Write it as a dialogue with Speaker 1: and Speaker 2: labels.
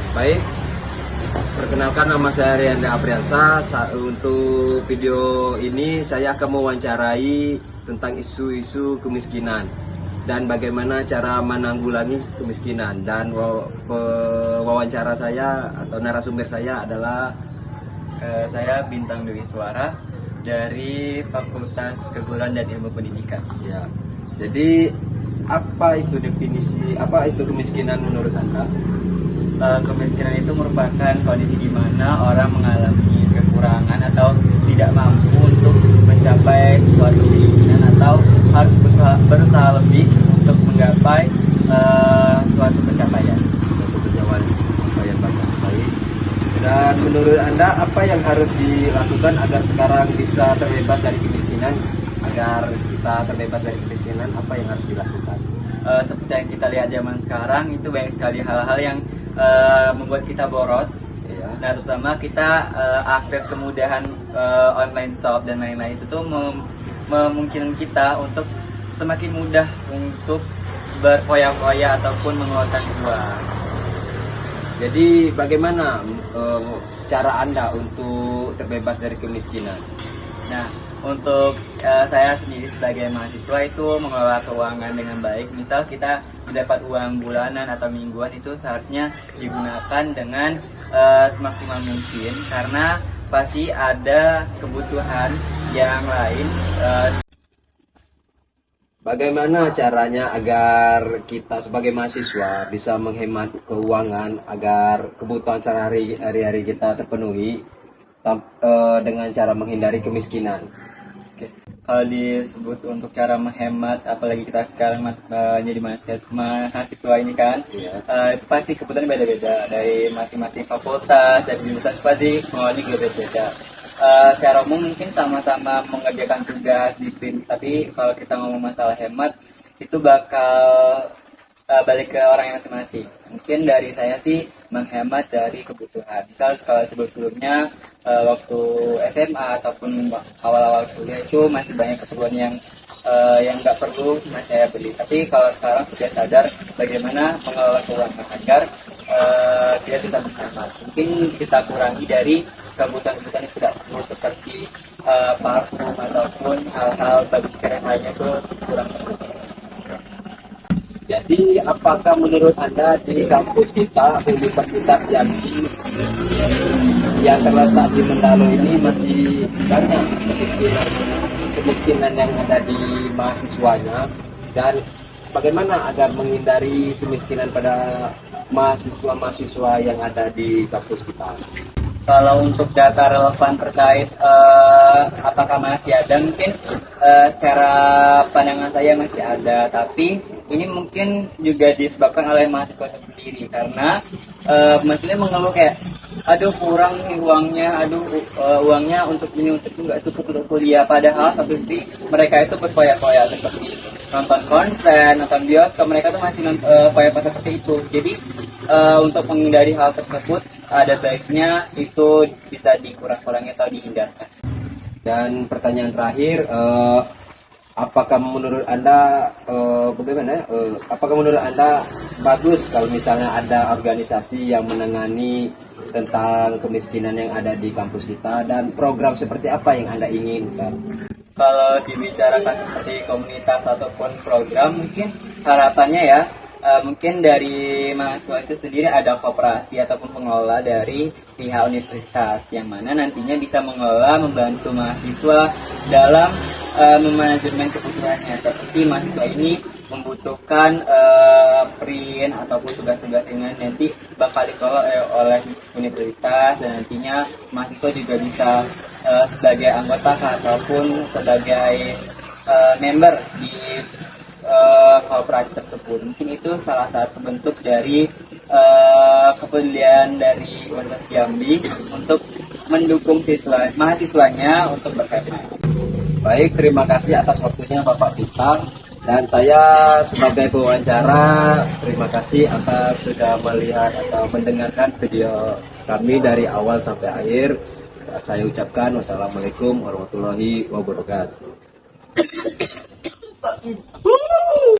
Speaker 1: Baik, perkenalkan nama saya Rianda Apriansa. Untuk video ini saya akan mewawancarai tentang isu-isu kemiskinan dan bagaimana cara menanggulangi kemiskinan. Dan wawancara saya atau narasumber saya adalah
Speaker 2: saya Bintang Dewi Suara dari Fakultas Keguruan dan Ilmu Pendidikan.
Speaker 1: ya. Jadi apa itu kemiskinan menurut Anda?
Speaker 2: Kemiskinan itu merupakan kondisi di mana orang mengalami kekurangan atau tidak mampu untuk mencapai suatu keinginan atau harus berusaha lebih untuk menggapai suatu pencapaian.
Speaker 1: Pencapaian banyak. Baik. Dan menurut Anda apa yang harus dilakukan agar sekarang bisa terbebas dari kemiskinan? Agar kita terbebas dari kemiskinan, apa yang harus dilakukan?
Speaker 2: Seperti yang kita lihat zaman sekarang, itu banyak sekali hal-hal yang membuat kita boros.
Speaker 1: Ya.
Speaker 2: Nah, terutama kita akses kemudahan online shop dan lain-lain itu tuh memungkinkan kita untuk semakin mudah untuk berfoya-foya ataupun mengeluarkan uang.
Speaker 1: Jadi bagaimana cara Anda untuk terbebas dari kemiskinan?
Speaker 2: Nah, untuk saya sendiri sebagai mahasiswa itu mengelola keuangan dengan baik. Misal kita mendapat uang bulanan atau mingguan, itu seharusnya digunakan dengan semaksimal mungkin, karena pasti ada kebutuhan yang lain.
Speaker 1: Bagaimana caranya agar kita sebagai mahasiswa bisa menghemat keuangan agar kebutuhan sehari-hari kita terpenuhi dengan cara menghindari kemiskinan?
Speaker 2: Oke. Kalau disebut untuk cara menghemat, apalagi kita sekarang jadi mahasiswa ini kan,
Speaker 1: Iya.
Speaker 2: itu pasti kebutuhan beda-beda dari masing-masing fakultas, dari jurusan pasti mengalami beda-beda. Secara umum mungkin sama-sama mengerjakan tugas disiplin, tapi kalau kita ngomong masalah hemat, itu bakal balik ke orang yang masing-masing. Mungkin dari saya sih menghemat dari kebutuhan. Misal kalau sebelumnya waktu SMA ataupun awal-awal kuliah itu masih banyak keperluan yang nggak perlu masih saya beli. Tapi kalau sekarang sudah sadar bagaimana mengelola keuangan agar kita bisa menghemat. Mungkin kita kurangi dari kebutuhan-kebutuhan yang tidak perlu seperti parfum ataupun hal-hal bagi yang lainnya itu kurang perlu.
Speaker 1: Jadi apakah menurut Anda di kampus kita, Universitas Jambi yang terletak di Mendalo ini masih banyak kemiskinan yang ada di mahasiswanya, dan bagaimana agar menghindari kemiskinan pada mahasiswa-mahasiswa yang ada di kampus kita?
Speaker 2: Kalau untuk data relevan terkait apakah masih ada, mungkin secara pandangan saya masih ada, tapi ini mungkin juga disebabkan oleh mahasiswa sendiri, karena mahasiswa mengeluh kayak aduh kurang nih uangnya, uangnya untuk ini untuk itu nggak cukup untuk kuliah, padahal satu sisi mereka itu berfoya-foya seperti nonton konser, nonton bioskop, mereka tuh masih foya-foya seperti itu. Jadi untuk menghindari hal tersebut ada baiknya itu bisa dikurang-kurangi atau dihindarkan.
Speaker 1: Dan pertanyaan terakhir, apakah menurut Anda apakah menurut Anda bagus kalau misalnya ada organisasi yang menangani tentang kemiskinan yang ada di kampus kita, dan program seperti apa yang Anda inginkan?
Speaker 2: Kalau dibicarakan seperti komunitas ataupun program, mungkin harapannya ya mungkin dari mahasiswa itu sendiri ada koperasi ataupun pengelola dari pihak universitas yang mana nantinya bisa mengelola, membantu mahasiswa dalam memanajemen kebutuhannya. Seperti mahasiswa ini membutuhkan print ataupun tugas-tugas yang nanti bakal dikelola oleh universitas, dan nantinya mahasiswa juga bisa sebagai anggota ataupun sebagai member di kooperasi tersebut. Mungkin itu salah satu bentuk dari kepedulian dari Universitas Jambi untuk mendukung mahasiswanya untuk berhemat.
Speaker 1: Baik, terima kasih atas waktunya Bapak Bintang, dan saya sebagai pewawancara terima kasih atas sudah melihat atau mendengarkan video kami dari awal sampai akhir. Saya ucapkan wassalamualaikum warahmatullahi wabarakatuh.